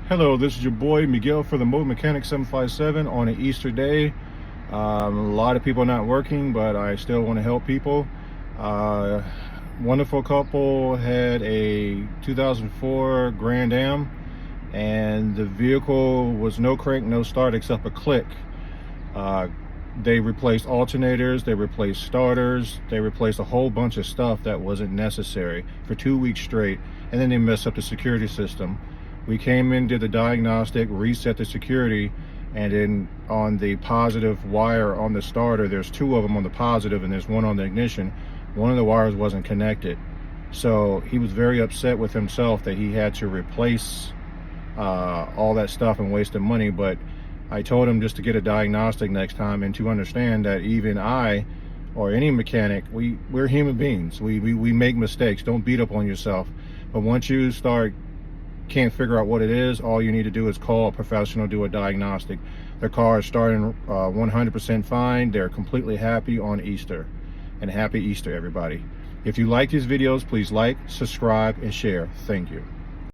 Hello, this is your boy Miguel for the Mobile 757 on an Easter day. A lot of people are not working, but I still want to help people. Wonderful couple had a 2004 Grand Am, and the vehicle was no crank, no start except a click. They replaced alternators, they replaced starters, they replaced a whole bunch of stuff that wasn't necessary for 2 weeks straight, and then they messed up the security system. We came in, did the diagnostic, reset the security, and then on the positive wire on the starter, there's two of them on the positive and there's one on the ignition. One of the wires wasn't connected. So he was very upset with himself that he had to replace all that stuff and wasted money. But I told him just to get a diagnostic next time and to understand that even I or any mechanic, we're human beings. We make mistakes. Don't beat up on yourself. But once you can't figure out what it is, all you need to do is call a professional, do a diagnostic. Their car is starting 100% fine. They're completely happy on Easter. And happy Easter, everybody. If you like these videos, please like, subscribe, and share. Thank you.